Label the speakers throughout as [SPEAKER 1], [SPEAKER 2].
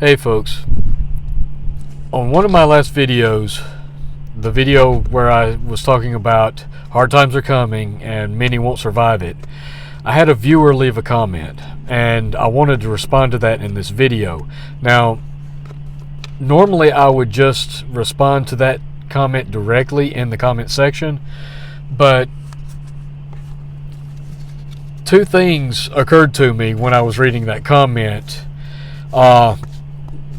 [SPEAKER 1] Hey folks, on one of my last videos, the video where I was talking about hard times are coming and many won't survive it, I had a viewer leave a comment and I wanted to respond to that in this video. Now, normally I would just respond to that comment directly in the comment section, but two things occurred to me when I was reading that comment.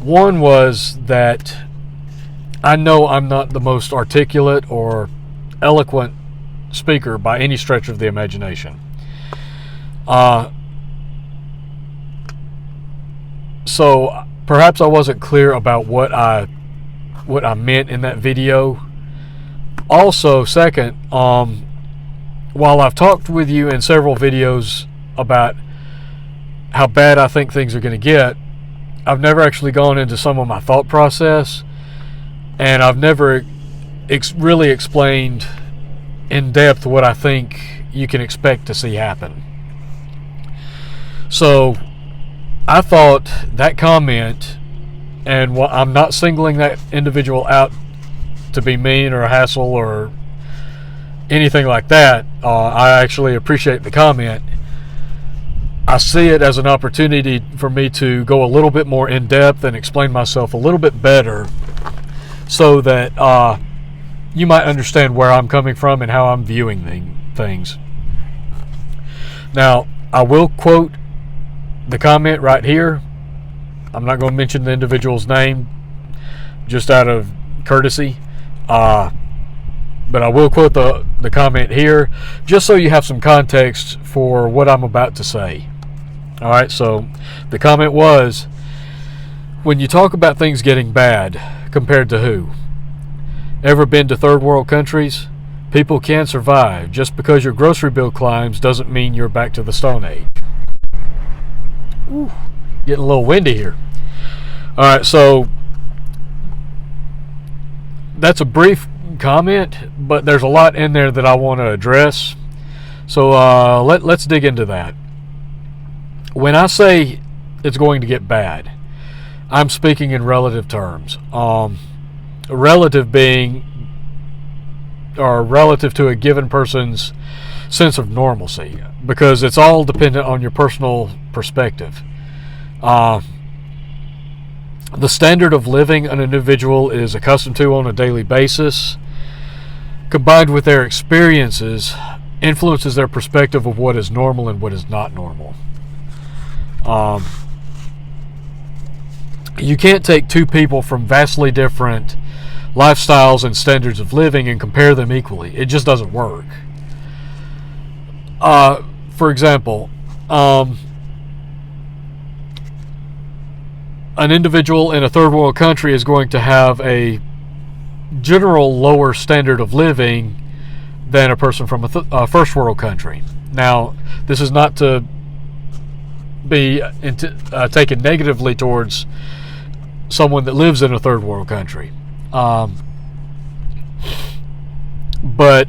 [SPEAKER 1] One was that I know I'm not the most articulate or eloquent speaker by any stretch of the imagination. So perhaps I wasn't clear about what I meant in that video. Also, second, while I've talked with you in several videos about how bad I think things are going to get, I've never actually gone into some of my thought process, and I've never really explained in depth what I think you can expect to see happen. So I thought that comment, and I'm not singling that individual out to be mean or a hassle or anything like that. I actually appreciate the comment. I see it as an opportunity for me to go a little bit more in depth and explain myself a little bit better so that you might understand where I'm coming from and how I'm viewing things. Now, I will quote the comment right here. I'm not going to mention the individual's name just out of courtesy, but I will quote the comment here just so you have some context for what I'm about to say. Alright, so the comment was, when you talk about things getting bad, compared to who? Ever been to third world countries? People can survive. Just because your grocery bill climbs doesn't mean you're back to the Stone Age. Ooh, getting a little windy here. Alright, so that's a brief comment, but there's a lot in there that I want to address. So let's dig into that. When I say it's going to get bad, I'm speaking in relative terms. Relative being, or relative to a given person's sense of normalcy, because it's all dependent on your personal perspective. The standard of living an individual is accustomed to on a daily basis, combined with their experiences, influences their perspective of what is normal and what is not normal. You can't take two people from vastly different lifestyles and standards of living and compare them equally. It just doesn't work. For example, an individual in a third world country is going to have a general lower standard of living than a person from a first world country. Now, this is not to be taken negatively towards someone that lives in a third world country, but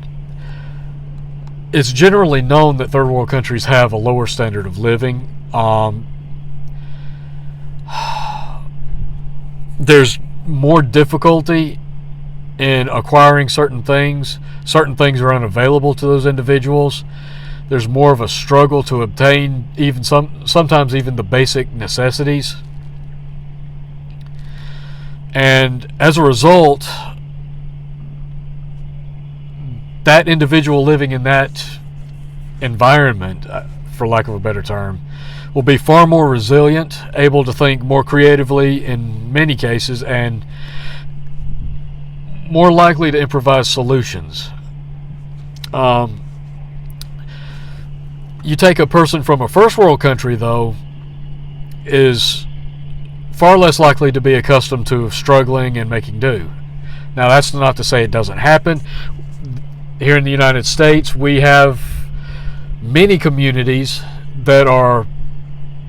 [SPEAKER 1] it's generally known that third world countries have a lower standard of living. There's more difficulty in acquiring certain things. Certain things are unavailable to those individuals. There's more of a struggle to obtain sometimes even the basic necessities. And as a result, that individual living in that environment, for lack of a better term, will be far more resilient, able to think more creatively in many cases, and more likely to improvise solutions. You take a person from a first world country, though, is far less likely to be accustomed to struggling and making do. Now, that's not to say it doesn't happen. Here in the United States, we have many communities that are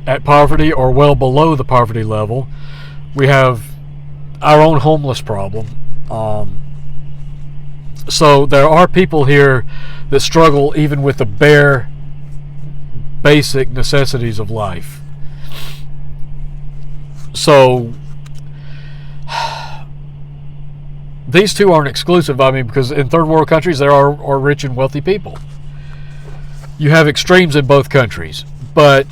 [SPEAKER 1] at poverty or well below the poverty level. We have our own homeless problem. So there are people here that struggle even with the bare basic necessities of life. So these two aren't exclusive. I mean, because in third world countries there are rich and wealthy people. You have extremes in both countries, but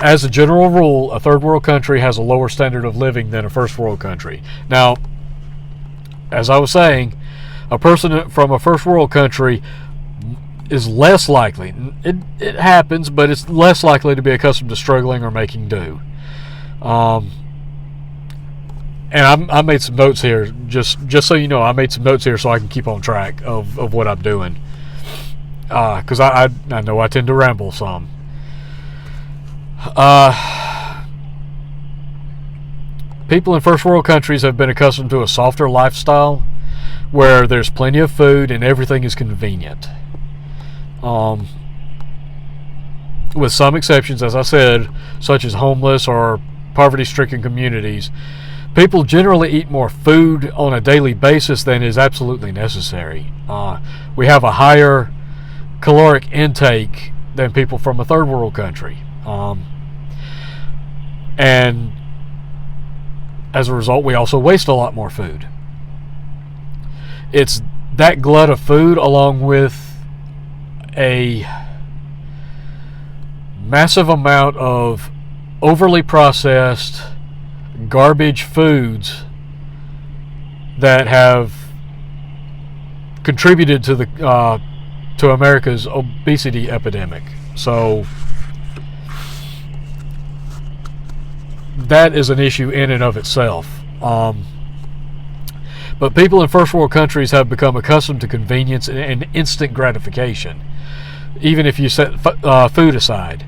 [SPEAKER 1] as a general rule, a third world country has a lower standard of living than a first world country. Now, as I was saying, a person from a first world country is less likely, it happens, but it's less likely to be accustomed to struggling or making do. And I made some notes here, just so you know, I made some notes here so I can keep on track of what I'm doing. Because I know I tend to ramble some. People in first world countries have been accustomed to a softer lifestyle where there's plenty of food and everything is convenient. With some exceptions, as I said, such as homeless or poverty-stricken communities, people generally eat more food on a daily basis than is absolutely necessary. We have a higher caloric intake than people from a third world country. And as a result, we also waste a lot more food. It's that glut of food, along with a massive amount of overly processed garbage foods, that have contributed to the to America's obesity epidemic. So that is an issue in and of itself. But people in first world countries have become accustomed to convenience and instant gratification, even if you set food aside.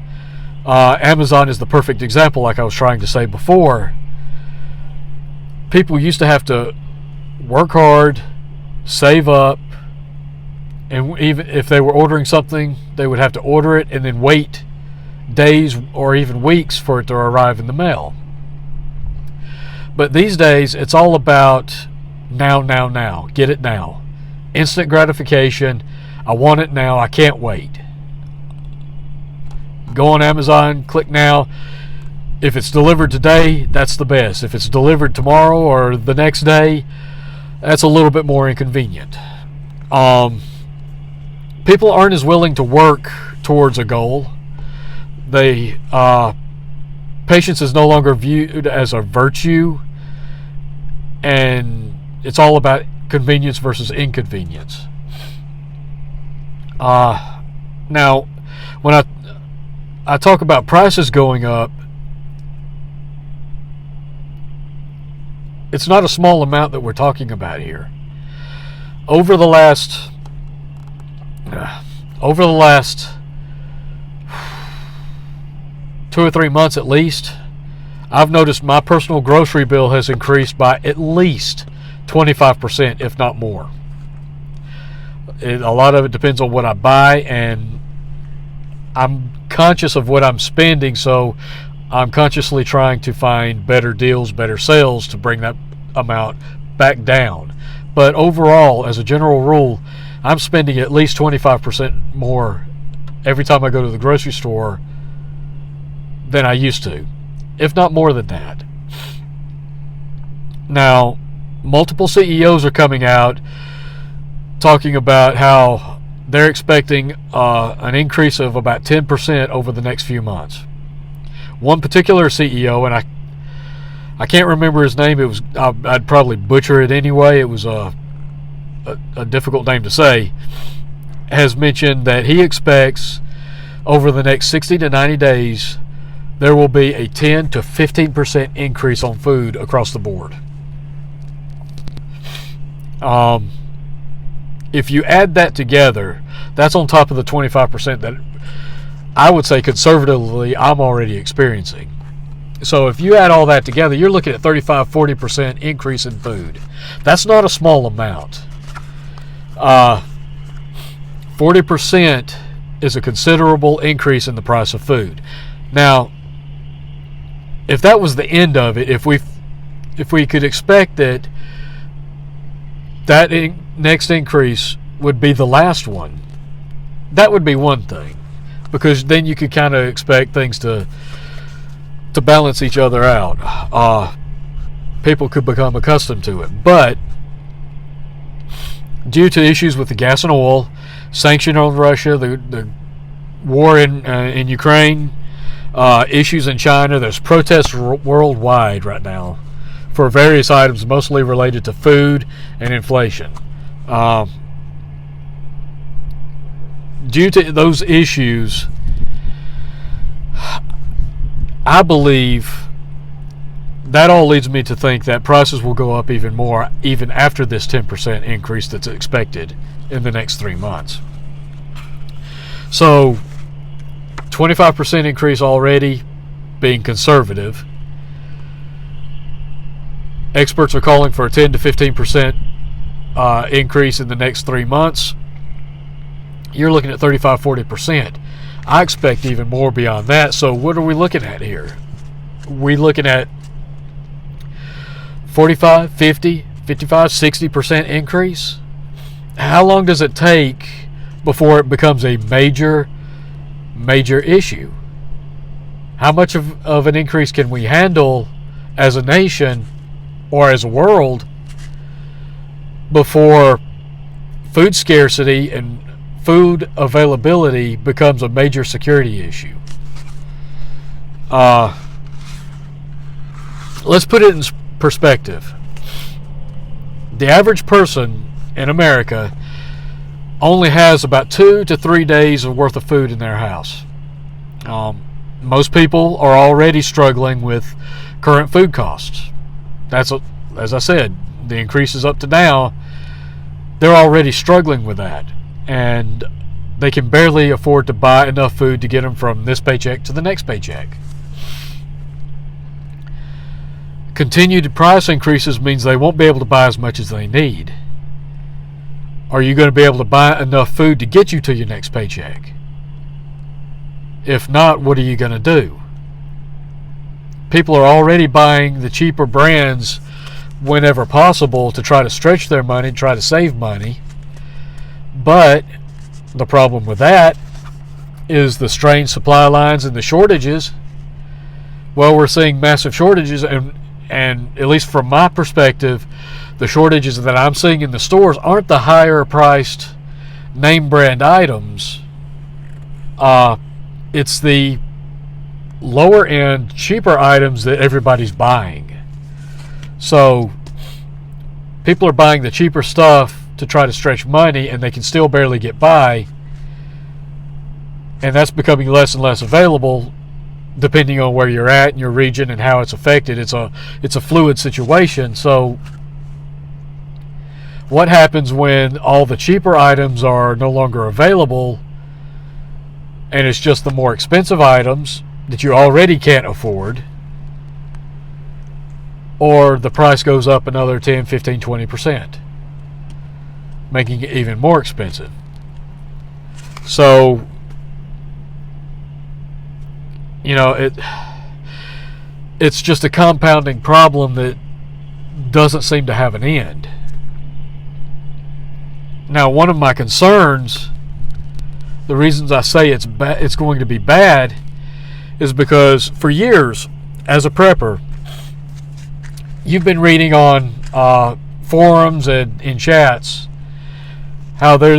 [SPEAKER 1] Amazon is the perfect example, like I was trying to say before. People used to have to work hard, save up, and even if they were ordering something, they would have to order it and then wait days or even weeks for it to arrive in the mail. But these days, it's all about now. Get it now. Instant gratification. I want it now. I can't wait. Go on Amazon, click now. If it's delivered today, that's the best. If it's delivered tomorrow or the next day, that's a little bit more inconvenient. People aren't as willing to work towards a goal. Patience is no longer viewed as a virtue, and it's all about convenience versus inconvenience. Now, when I talk about prices going up, it's not a small amount that we're talking about here. Over the last 2 or 3 months at least, I've noticed my personal grocery bill has increased by at least 25%, if not more. A lot of it depends on what I buy, and I'm conscious of what I'm spending, so I'm consciously trying to find better deals, better sales to bring that amount back down. But overall, as a general rule, I'm spending at least 25% more every time I go to the grocery store than I used to, if not more than that. Now, multiple CEOs are coming out talking about how they're expecting an increase of about 10% over the next few months. One particular CEO, and I can't remember his name. I'd probably butcher it anyway. It was a difficult name to say. Has mentioned that he expects over the next 60 to 90 days there will be a 10 to 15% increase on food across the board. If you add that together, that's on top of the 25% that I would say conservatively I'm already experiencing. So if you add all that together, you're looking at 35-40% increase in food. That's not a small amount. 40% is a considerable increase in the price of food. Now, if that was the end of it, if we could expect that next increase would be the last one, that would be one thing, because then you could kind of expect things to to balance each other out. People could become accustomed to it. But due to issues with the gas and oil, sanction on Russia, the war in Ukraine, issues in China, there's protests worldwide right now for various items, mostly related to food and inflation. Due to those issues, I believe that all leads me to think that prices will go up even more, even after this 10% increase that's expected in the next 3 months. So 25% increase already, being conservative. Experts are calling for a 10 to 15% increase in the next 3 months. You're looking at 35-40%. I expect even more beyond that. So what are we looking at here? We looking at 45, 50, 55, 60% increase? How long does it take before it becomes a major issue? How much of an increase can we handle as a nation or as a world before food scarcity and food availability becomes a major security issue? Let's put it in perspective. The average person in America only has about 2 to 3 days worth of food in their house. Most people are already struggling with current food costs. As I said, the increases up to now, they're already struggling with that. And they can barely afford to buy enough food to get them from this paycheck to the next paycheck. Continued price increases means they won't be able to buy as much as they need. Are you going to be able to buy enough food to get you to your next paycheck? If not, what are you going to do? People are already buying the cheaper brands whenever possible to try to stretch their money, try to save money. But the problem with that is the strained supply lines and the shortages. Well, we're seeing massive shortages, and at least from my perspective, the shortages that I'm seeing in the stores aren't the higher priced name brand items. It's the lower end, cheaper items that everybody's buying. So people are buying the cheaper stuff to try to stretch money, and they can still barely get by. And that's becoming less and less available depending on where you're at in your region and how it's affected. It's a fluid situation. So what happens when all the cheaper items are no longer available and it's just the more expensive items that you already can't afford, or the price goes up another 10, 15, 20%, making it even more expensive? So, it's just a compounding problem that doesn't seem to have an end. Now, one of my concerns, the reasons I say it's going to be bad, is because for years, as a prepper, you've been reading on forums and in chats how there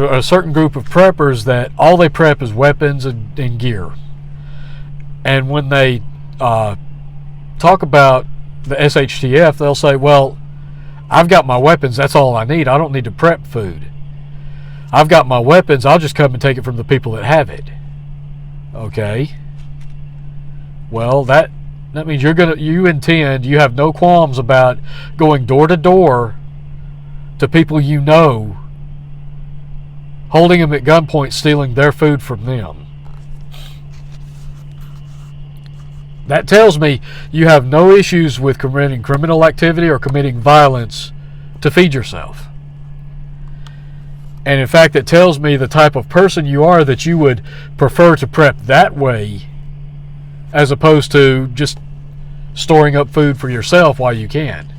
[SPEAKER 1] are a certain group of preppers that all they prep is weapons and gear. And when they talk about the SHTF, they'll say, well, I've got my weapons, that's all I need. I don't need to prep food. I've got my weapons, I'll just come and take it from the people that have it. Okay. Well, that means you have no qualms about going door to door to people you know, holding them at gunpoint, stealing their food from them. That tells me you have no issues with committing criminal activity or committing violence to feed yourself. And in fact, it tells me the type of person you are, that you would prefer to prep that way as opposed to just storing up food for yourself while you can.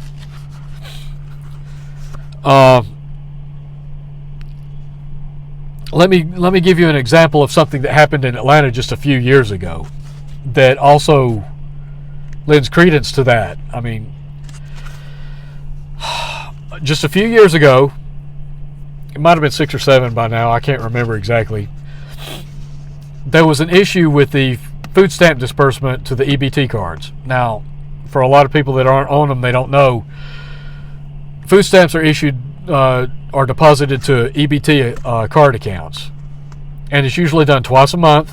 [SPEAKER 1] Let me give you an example of something that happened in Atlanta just a few years ago that also lends credence to that. I mean, just a few years ago, it might have been 6 or 7 by now, I can't remember exactly, there was an issue with the food stamp disbursement to the EBT cards. Now, for a lot of people that aren't on them, they don't know, food stamps are issued, are deposited to EBT card accounts. And it's usually done twice a month.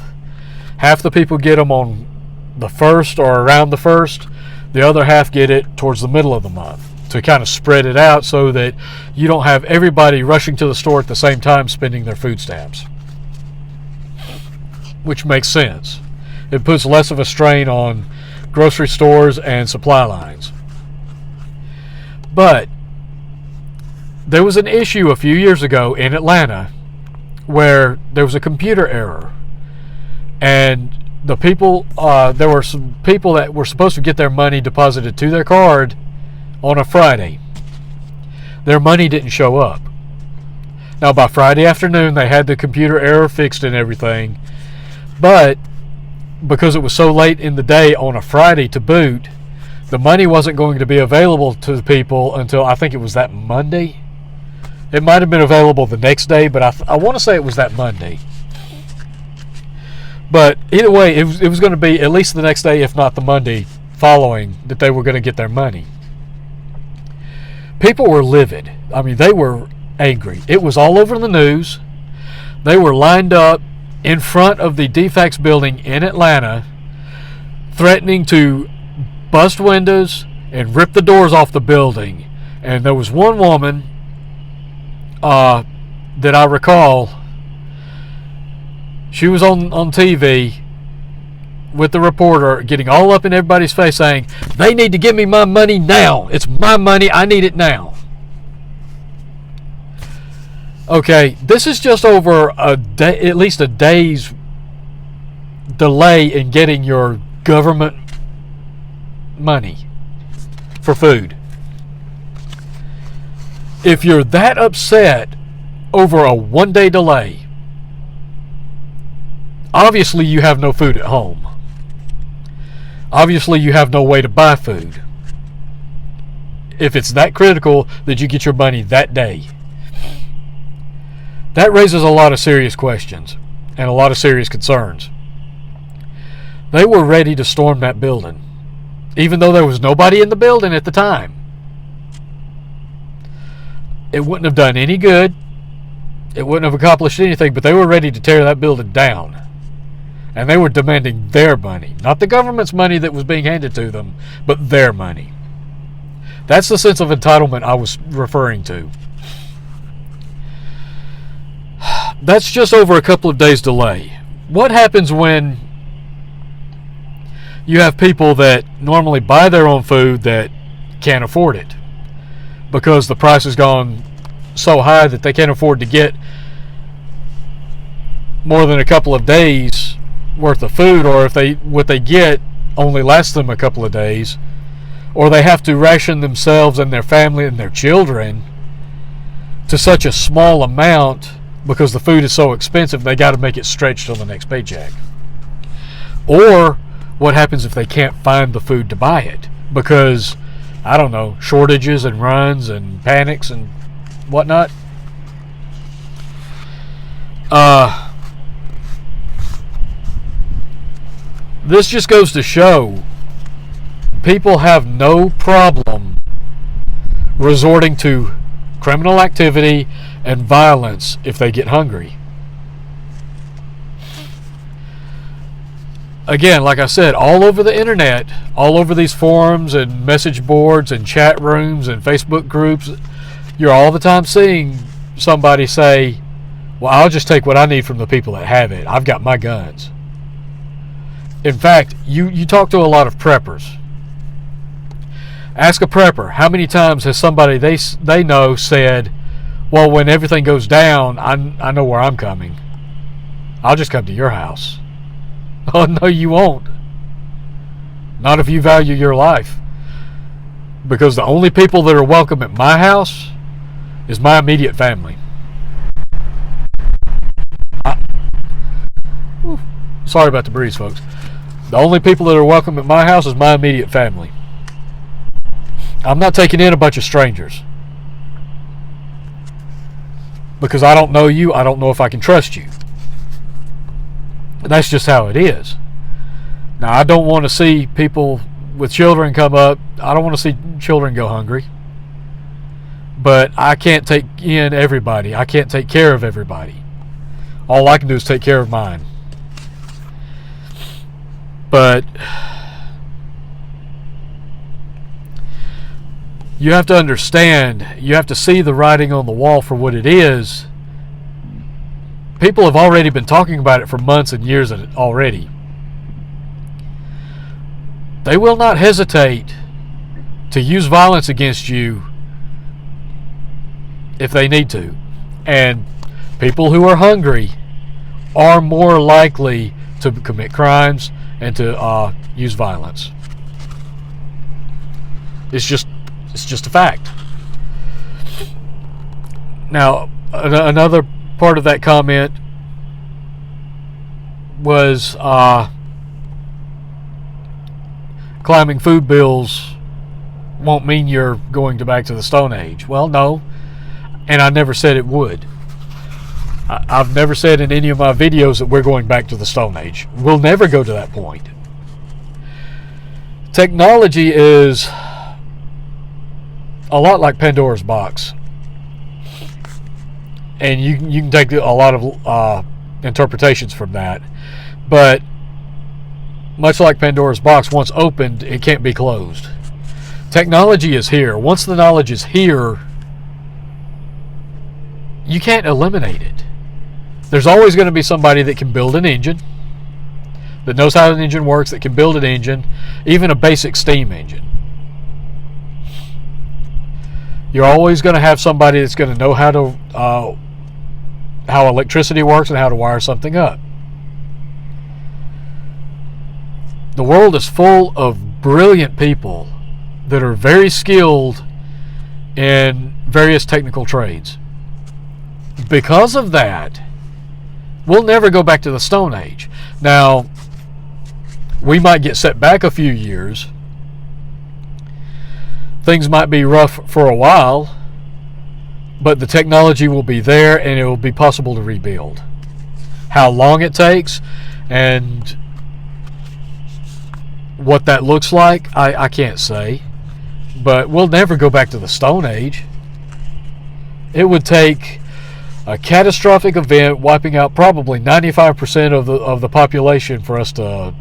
[SPEAKER 1] Half the people get them on the 1st or around the 1st. The other half get it towards the middle of the month, to kind of spread it out so that you don't have everybody rushing to the store at the same time spending their food stamps. Which makes sense. It puts less of a strain on grocery stores and supply lines. But there was an issue a few years ago in Atlanta where there was a computer error, and the people, there were some people that were supposed to get their money deposited to their card on a Friday. Their money didn't show up. Now, by Friday afternoon, they had the computer error fixed and everything, but because it was so late in the day on a Friday to boot, the money wasn't going to be available to the people until, I think it was that Monday. It might have been available the next day, but I want to say it was that Monday. But either way, it was going to be at least the next day, if not the Monday following, that they were going to get their money. People were livid. I mean, they were angry. It was all over the news. They were lined up in front of the DFAX building in Atlanta, threatening to bust windows and rip the doors off the building. And there was one woman that I recall, she was on TV with the reporter, getting all up in everybody's face saying, they need to give me my money now. It's my money. I need it now. Okay, this is just over a day, at least a day's delay in getting your government money for food. If you're that upset over a one-day delay, obviously you have no food at home. Obviously you have no way to buy food. If it's that critical that you get your money that day. That raises a lot of serious questions and a lot of serious concerns. They were ready to storm that building, even though there was nobody in the building at the time. It wouldn't have done any good. It wouldn't have accomplished anything, but they were ready to tear that building down. And they were demanding their money. Not the government's money that was being handed to them, but their money. That's the sense of entitlement I was referring to. That's just over a couple of days delay. What happens when you have people that normally buy their own food that can't afford it because the price has gone so high that they can't afford to get more than a couple of days worth of food, or if what they get only lasts them a couple of days, or they have to ration themselves and their family and their children to such a small amount because the food is so expensive they got to make it stretch till the next paycheck. Or what happens if they can't find the food to buy it because, I don't know, shortages and runs and panics and whatnot? This just goes to show people have no problem resorting to criminal activity and violence if they get hungry. Again, like I said, all over the internet, all over these forums and message boards and chat rooms and Facebook groups, you're all the time seeing somebody say, well, I'll just take what I need from the people that have it. I've got my guns. In fact, you talk to a lot of preppers. Ask a prepper, how many times has somebody they know said, well, when everything goes down, I know where I'm coming. I'll just come to your house. Oh, no, you won't. Not if you value your life. Because the only people that are welcome at my house is my immediate family. Sorry about the breeze, folks. The only people that are welcome at my house is my immediate family. I'm not taking in a bunch of strangers. Because I don't know you, I don't know if I can trust you. That's just how it is. Now, I don't want to see people with children come up. I don't want to see children go hungry. But I can't take in everybody. I can't take care of everybody. All I can do is take care of mine. But you have to understand, you have to see the writing on the wall for what it is. People have already been talking about it for months and years already. They will not hesitate to use violence against you if they need to. And people who are hungry are more likely to commit crimes and to use violence. It's just a fact. Now, another part of that comment was climbing food bills won't mean you're going back to the Stone Age. Well, no, and I never said it would. I've never said in any of my videos that we're going back to the Stone Age. We'll never go to that point. Technology is a lot like Pandora's box, and you can take a lot of interpretations from that, but much like Pandora's box, once opened, it can't be closed. Technology is here. Once the knowledge is here, you can't eliminate it. There's always going to be somebody that can build an engine, that knows how an engine works, that can build an engine, even a basic steam engine. You're always going to have somebody that's going to know how electricity works and how to wire something up. The world is full of brilliant people that are very skilled in various technical trades. Because of that, we'll never go back to the Stone Age. Now, we might get set back a few years. Things might be rough for a while, but the technology will be there and it will be possible to rebuild. How long it takes and what that looks like, I can't say. But we'll never go back to the Stone Age. It would take a catastrophic event wiping out probably 95% of the population for us to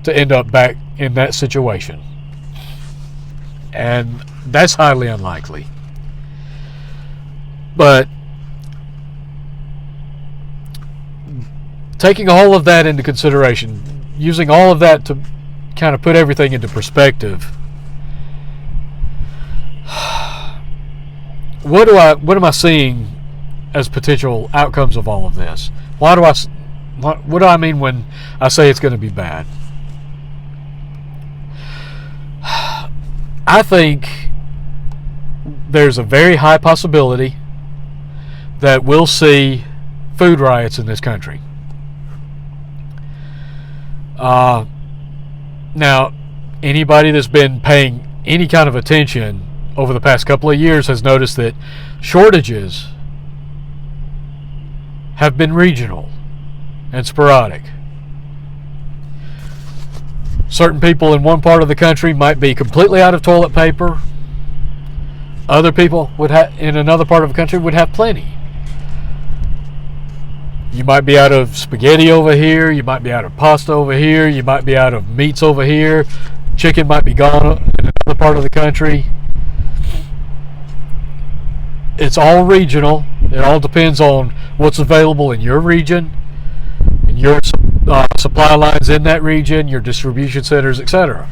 [SPEAKER 1] end up back in that situation. And that's highly unlikely. But taking all of that into consideration, using all of that to kind of put everything into perspective, what am I seeing as potential outcomes of all of this? What do I mean when I say it's going to be bad? I think there's a very high possibility that we'll see food riots in this country. Now, anybody that's been paying any kind of attention over the past couple of years has noticed that shortages have been regional and sporadic. Certain people in one part of the country might be completely out of toilet paper. Other people in another part of the country would have plenty. You might be out of spaghetti over here. You might be out of pasta over here. You might be out of meats over here. Chicken might be gone in another part of the country. It's all regional. It all depends on what's available in your region, in your supply lines in that region, your distribution centers, etc.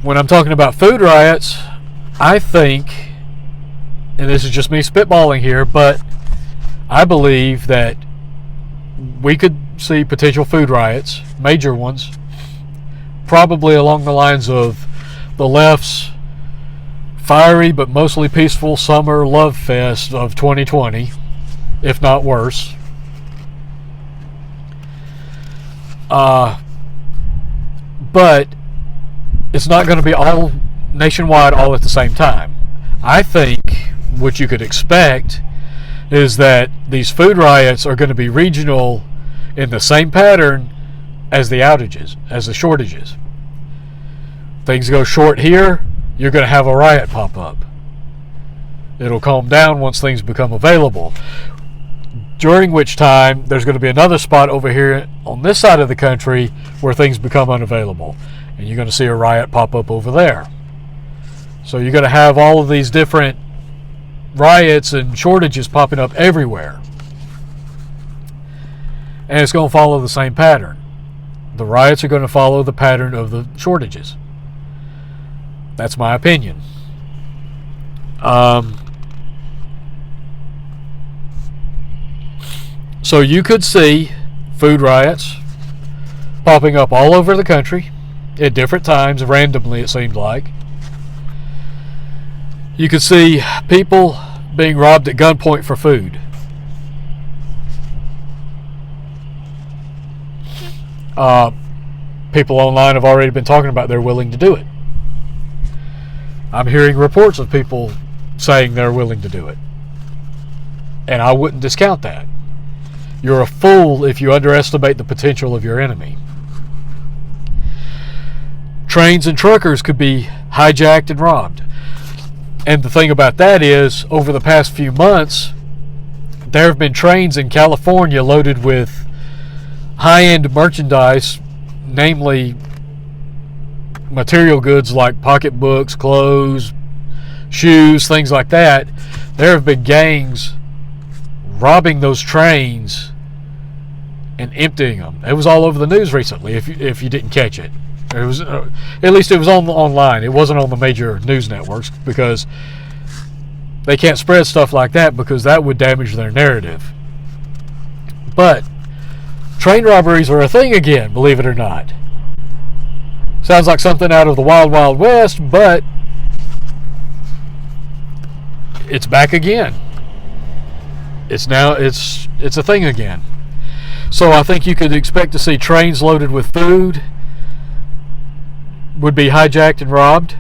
[SPEAKER 1] When I'm talking about food riots, I think, and this is just me spitballing here, but I believe that we could see potential food riots, major ones, probably along the lines of the left's fiery but mostly peaceful summer love fest of 2020, if not worse. But it's not going to be all nationwide all at the same time. I think what you could expect is that these food riots are going to be regional in the same pattern as the outages, as the shortages. Things go short here, you're going to have a riot pop up. It'll calm down once things become available. During which time, there's going to be another spot over here on this side of the country where things become unavailable. And you're going to see a riot pop up over there. So you're going to have all of these different riots and shortages popping up everywhere. And it's going to follow the same pattern. The riots are going to follow the pattern of the shortages. That's my opinion. So you could see food riots popping up all over the country at different times, randomly it seemed like. You could see people being robbed at gunpoint for food. People online have already been talking about they're willing to do it. I'm hearing reports of people saying they're willing to do it. And I wouldn't discount that. You're a fool if you underestimate the potential of your enemy. Trains and truckers could be hijacked and robbed. And the thing about that is, over the past few months, there have been trains in California loaded with high-end merchandise, namely material goods like pocketbooks, clothes, shoes, things like that. There have been gangs robbing those trains and emptying them. It was all over the news recently. If you didn't catch it, it was at least it was online. It wasn't on the major news networks because they can't spread stuff like that because that would damage their narrative. But train robberies are a thing again, believe it or not. Sounds like something out of the Wild Wild West, but it's back again. It's a thing again. So I think you could expect to see trains loaded with food would be hijacked and robbed.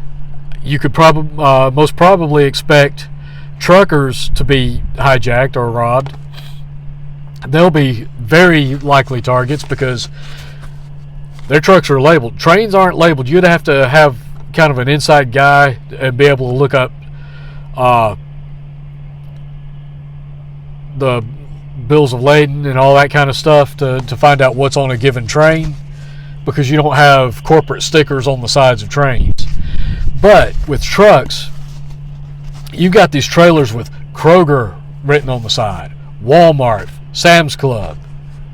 [SPEAKER 1] You could most probably expect truckers to be hijacked or robbed. They'll be very likely targets because their trucks are labeled. Trains aren't labeled. You'd have to have kind of an inside guy and be able to look up the bills of lading and all that kind of stuff to find out what's on a given train, because you don't have corporate stickers on the sides of trains. But with trucks, you've got these trailers with Kroger written on the side, Walmart, Sam's Club,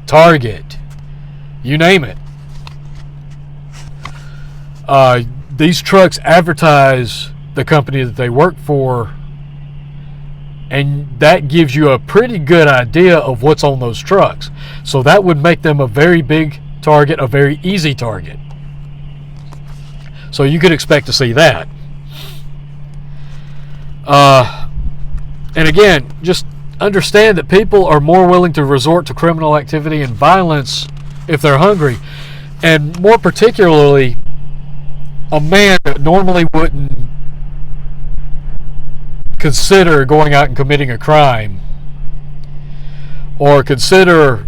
[SPEAKER 1] Target, you name it. These trucks advertise the company that they work for, and that gives you a pretty good idea of what's on those trucks. So that would make them a very big target, a very easy target. So you could expect to see that. And again, just understand that people are more willing to resort to criminal activity and violence if they're hungry. And more particularly, a man that normally wouldn't consider going out and committing a crime or consider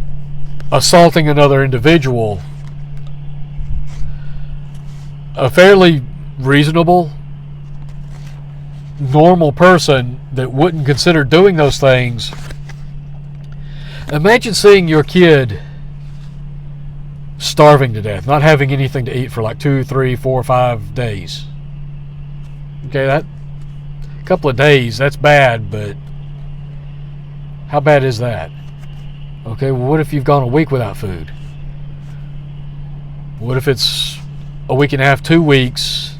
[SPEAKER 1] assaulting another individual, a fairly reasonable, normal person that wouldn't consider doing those things. Imagine seeing your kid starving to death, not having anything to eat for like 2, 3, 4, 5 days. Okay, that couple of days, that's bad, but how bad is that? Okay, well, what if you've gone a week without food? What if it's a week and a half, 2 weeks,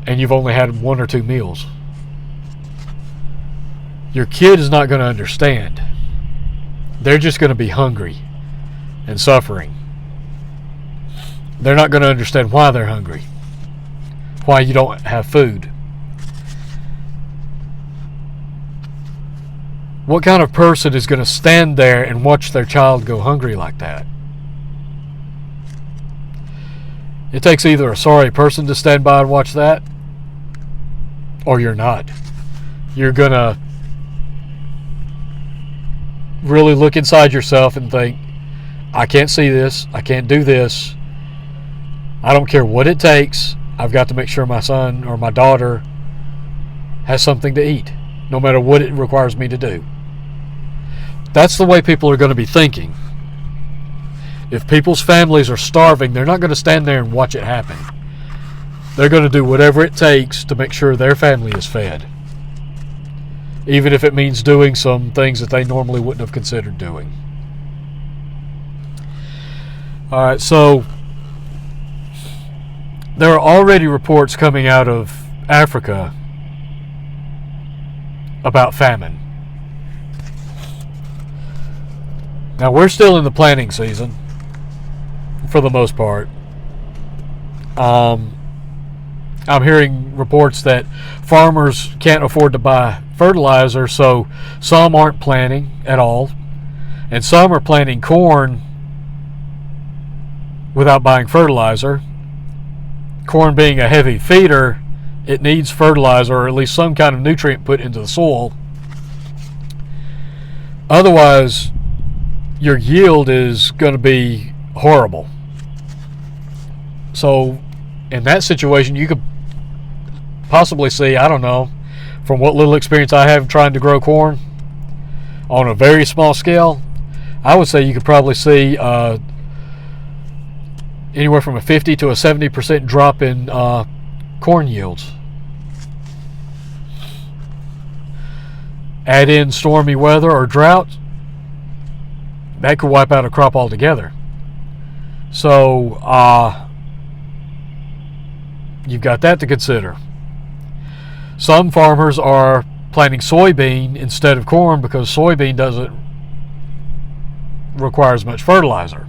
[SPEAKER 1] and you've only had 1 or 2 meals? Your kid is not going to understand. They're just going to be hungry and suffering. They're not going to understand why they're hungry, why you don't have food. What kind of person is going to stand there and watch their child go hungry like that? It takes either a sorry person to stand by and watch that, or you're not. You're going to really look inside yourself and think, I can't see this. I can't do this. I don't care what it takes. I've got to make sure my son or my daughter has something to eat, no matter what it requires me to do. That's the way people are going to be thinking. If people's families are starving, they're not going to stand there and watch it happen. They're going to do whatever it takes to make sure their family is fed, even if it means doing some things that they normally wouldn't have considered doing. All right, so there are already reports coming out of Africa about famine. Now, we're still in the planting season, for the most part. I'm hearing reports that farmers can't afford to buy fertilizer, so some aren't planting at all, and some are planting corn without buying fertilizer. Corn being a heavy feeder, it needs fertilizer, or at least some kind of nutrient put into the soil. Otherwise, your yield is going to be horrible. So in that situation, you could possibly see, I don't know, from what little experience I have trying to grow corn on a very small scale, I would say you could probably see anywhere from a 50 to a 70% drop in corn yields. Add in stormy weather or drought, that could wipe out a crop altogether. So you've got that to consider. Some farmers are planting soybean instead of corn because soybean doesn't require as much fertilizer.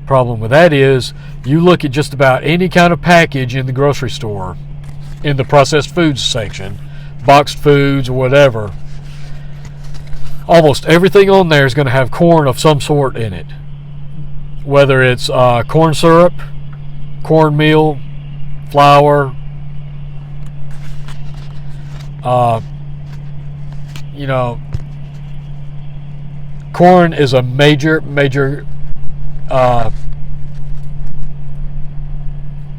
[SPEAKER 1] Problem with that is, you look at just about any kind of package in the grocery store, in the processed foods section, boxed foods or whatever, almost everything on there is going to have corn of some sort in it. Whether it's corn syrup, cornmeal, flour, corn is a major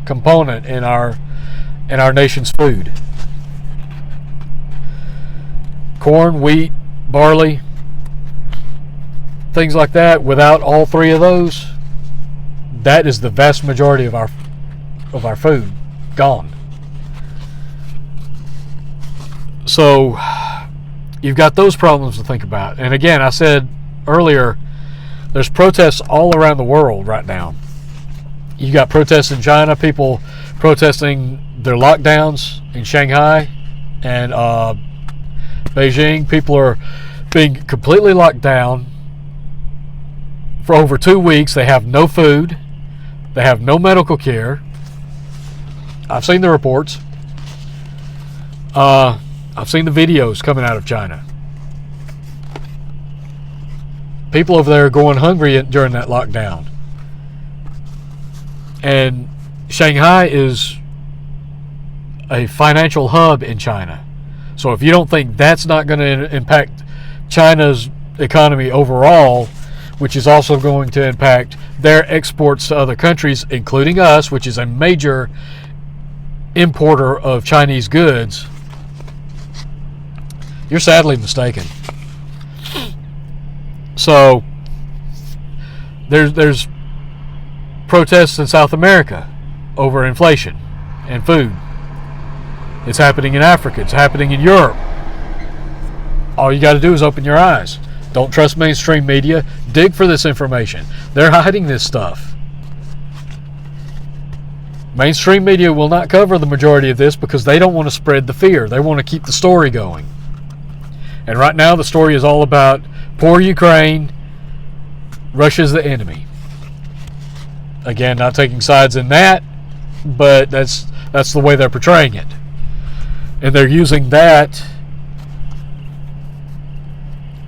[SPEAKER 1] component in our nation's food. Corn, wheat, barley, things like that. Without all three of those, that is the vast majority of our food gone. So you've got those problems to think about. And again, I said earlier, there's protests all around the world right now. You got protests in China, people protesting their lockdowns in Shanghai and Beijing. People are being completely locked down for over 2 weeks. They have no food. They have no medical care. I've seen the reports. I've seen the videos coming out of China. People over there are going hungry during that lockdown. And Shanghai is a financial hub in China. So if you don't think that's not going to impact China's economy overall, which is also going to impact their exports to other countries, including us, which is a major importer of Chinese goods, you're sadly mistaken. So there's protests in South America over inflation and food. It's happening in Africa. It's happening in Europe. All you got to do is open your eyes. Don't trust mainstream media. Dig for this information. They're hiding this stuff. Mainstream media will not cover the majority of this because they don't want to spread the fear. They want to keep the story going. And right now the story is all about poor Ukraine. Russia's the enemy. Again, not taking sides in that, but that's the way they're portraying it. And they're using that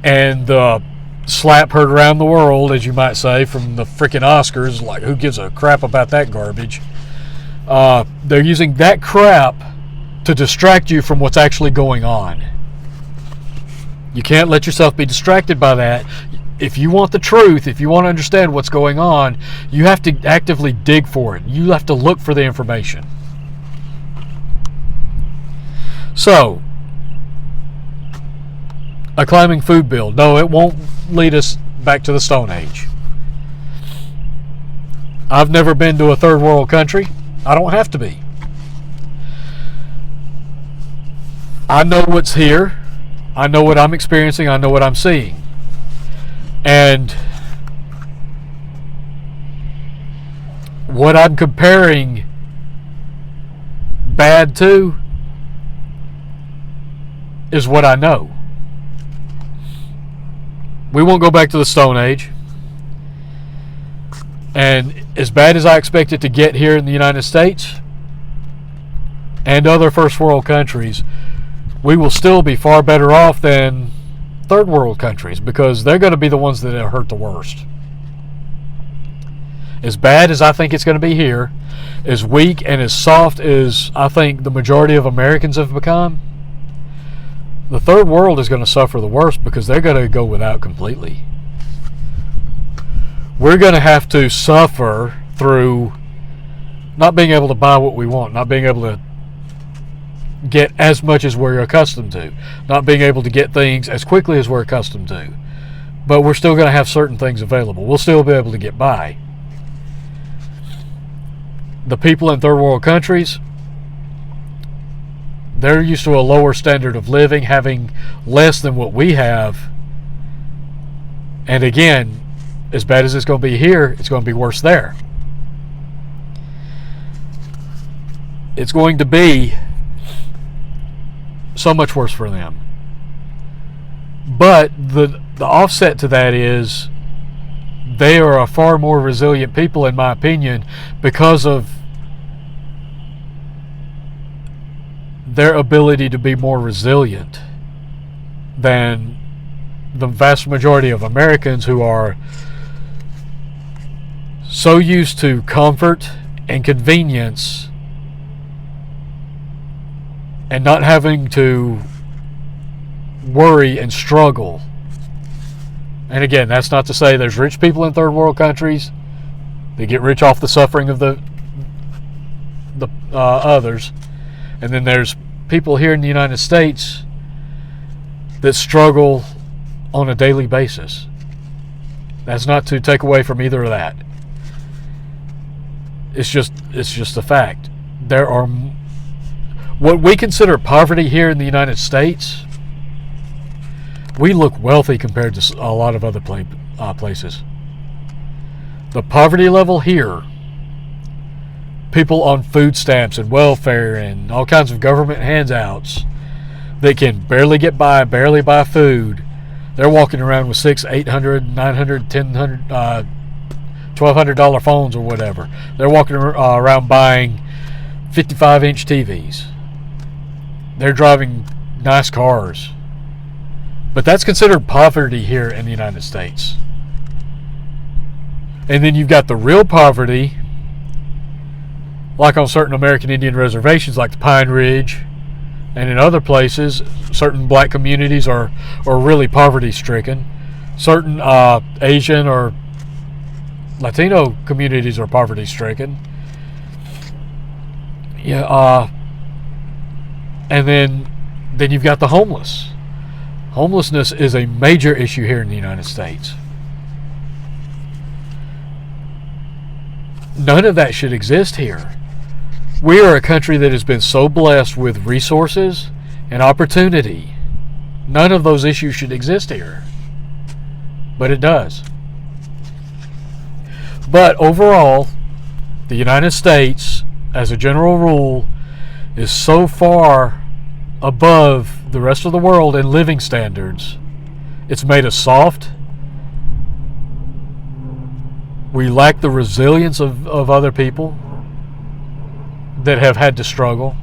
[SPEAKER 1] and the slap heard around the world, as you might say, from the freaking Oscars. Like, who gives a crap about that garbage? They're using that crap to distract you from what's actually going on. You can't let yourself be distracted by that. If you want the truth, if you want to understand what's going on, you have to actively dig for it. You have to look for the information. So, a climbing food bill. No, it won't lead us back to the Stone Age. I've never been to a third world country. I don't have to be. I know what's here. I know what I'm experiencing. I know what I'm seeing. And what I'm comparing bad to is what I know. We won't go back to the Stone Age. And as bad as I expect it to get here in the United States and other first world countries, we will still be far better off than third world countries, because they're going to be the ones that are hurt the worst. As bad as I think it's going to be here, as weak and as soft as I think the majority of Americans have become, the third world is going to suffer the worst, because they're going to go without completely. We're going to have to suffer through not being able to buy what we want, not being able to get as much as we're accustomed to, not being able to get things as quickly as we're accustomed to. But we're still going to have certain things available. We'll still be able to get by. The people in third world countries, they're used to a lower standard of living, having less than what we have. And again, as bad as it's going to be here, it's going to be worse there. It's going to be so much worse for them. But the offset to that is they are a far more resilient people, in my opinion, because of their ability to be more resilient than the vast majority of Americans, who are so used to comfort and convenience and not having to worry and struggle. And again, that's not to say there's rich people in third world countries. They get rich off the suffering of the others. And then there's people here in the United States that struggle on a daily basis. That's not to take away from either of that. It's just a fact. There are what we consider poverty here in the United States. We look wealthy compared to a lot of other places. The poverty level here, people on food stamps and welfare and all kinds of government handouts that can barely get by, barely buy food. They're walking around with $600, $800, $900, $1,000, $1,200 phones or whatever. They're walking around buying 55-inch TVs. They're driving nice cars. But that's considered poverty here in the United States. And then you've got the real poverty, like on certain American Indian reservations like the Pine Ridge, and in other places, certain black communities are really poverty-stricken. Certain Asian or Latino communities are poverty-stricken. Yeah, and then you've got the homeless. Homelessness is a major issue here in the United States. None of that should exist here. We are a country that has been so blessed with resources and opportunity. None of those issues should exist here. But it does. But overall, the United States, as a general rule, is so far above the rest of the world in living standards. It's made us soft. We lack the resilience of other people that have had to struggle.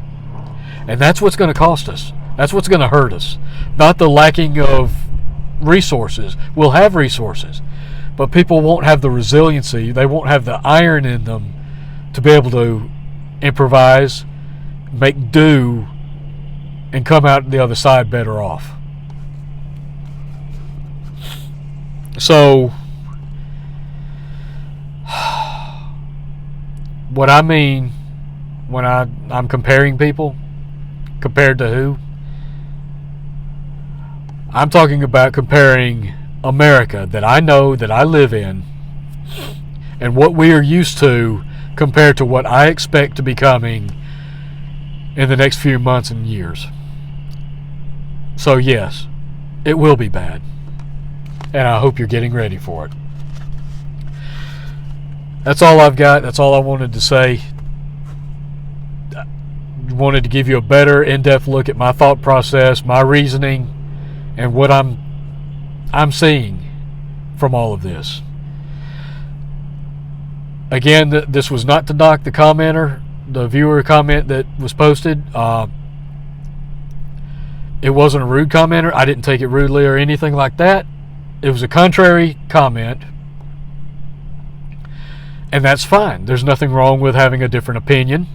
[SPEAKER 1] And that's what's going to cost us. That's what's going to hurt us. Not the lacking of resources. We'll have resources, but people won't have the resiliency. They won't have the iron in them to be able to improvise, make do, and come out the other side better off. So, what I mean when I'm comparing people, compared to who? I'm talking about comparing America that I know, that I live in, and what we are used to compared to what I expect to be coming in the next few months and years. So yes, it will be bad. And I hope you're getting ready for it. That's all I've got. That's all I wanted to say. I wanted to give you a better in-depth look at my thought process, my reasoning, and what I'm seeing from all of this. Again, this was not to knock the commenter, the viewer comment that was posted. It wasn't a rude commenter. I didn't take it rudely or anything like that. It was a contrary comment, and that's fine. There's nothing wrong with having a different opinion.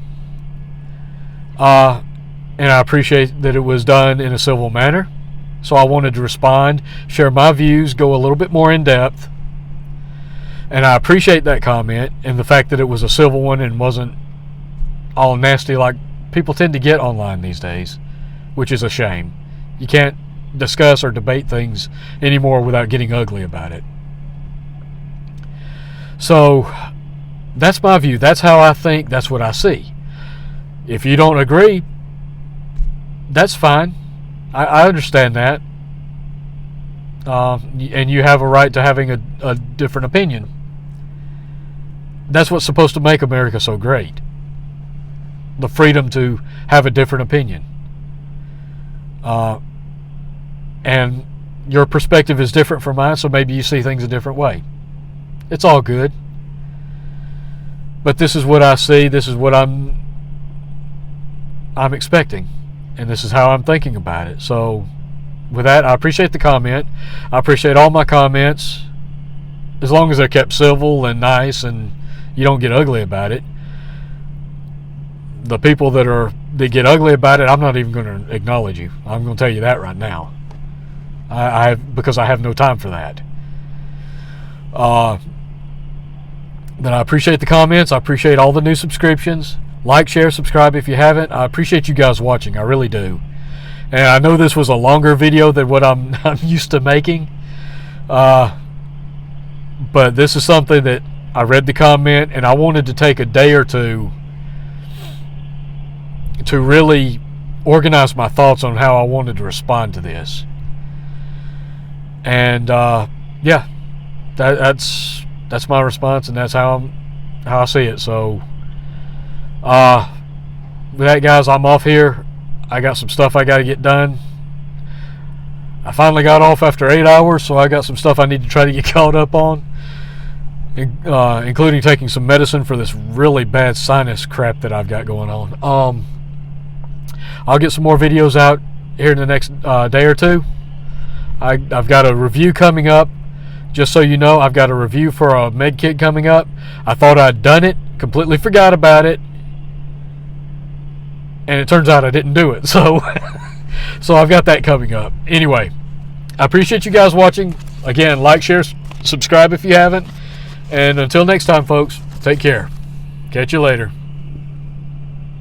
[SPEAKER 1] And I appreciate that it was done in a civil manner. So I wanted to respond, share my views, go a little bit more in depth. And I appreciate that comment and the fact that it was a civil one and wasn't all nasty like people tend to get online these days, which is a shame. You can't discuss or debate things anymore without getting ugly about it. So that's my view. That's how I think. That's what I see. If you don't agree, that's fine. I understand that. And you have a right to having a different opinion. That's what's supposed to make America so great. The freedom to have a different opinion. And your perspective is different from mine, so maybe you see things a different way. It's all good. But this is what I see. This is what I'm expecting. And this is how I'm thinking about it. So with that, I appreciate the comment. I appreciate all my comments. As long as they're kept civil and nice and you don't get ugly about it. The people that get ugly about it, I'm not even going to acknowledge you. I'm going to tell you that right now. Because I have no time for that. But I appreciate the comments. I appreciate all the new subscriptions. Like, share, subscribe if you haven't. I appreciate you guys watching. I really do. And I know this was a longer video than what I'm used to making. But this is something that I read the comment and I wanted to take a day or two to really organize my thoughts on how I wanted to respond to this. And yeah, that's my response, and that's how I see it. So with that, guys, I'm off here. I got some stuff I got to get done. I finally got off after 8 hours, so I got some stuff I need to try to get caught up on, including taking some medicine for this really bad sinus crap that I've got going on. I'll get some more videos out here in the next day or two. I've got a review coming up. Just so you know, I've got a review for a med kit coming up. I thought I'd done it, completely forgot about it, and it turns out I didn't do it. So I've got that coming up. Anyway, I appreciate you guys watching. Again, like, share, subscribe if you haven't. And until next time, folks, take care. Catch you later.